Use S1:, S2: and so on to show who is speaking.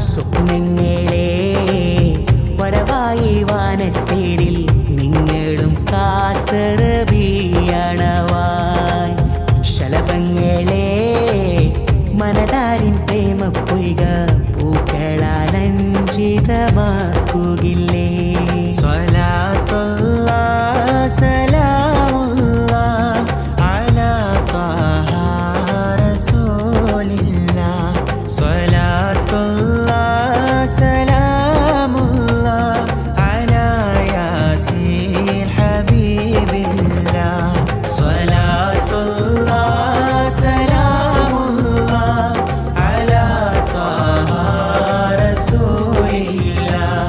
S1: സ്വപ്നങ്ങളെ വരവായി വാനത്തേരിൽ നിങ്ങളും കാത്തറബിയണവായി ശലഭങ്ങളെ മനതാരിൻ പ്രേമ പൊയ്ക പൂക്കളാലഞ്ചിതമാക്കുകില്ലേ സ്വലാത്തുല്ലാഹ് സലാമുല്ലാഹ് അലാ ത്വാഹ റസൂലില്ലാഹ് സ്വലാത്തുല്ലാഹ് സലാമുല്ലാഹ് അലാ യാസീൻ ഹബീബില്ലാഹ് സ്വലാത്തുല്ലാഹ് സലാമുല്ലാഹ് അലാ ത്വാഹ റസൂലില്ലാഹ്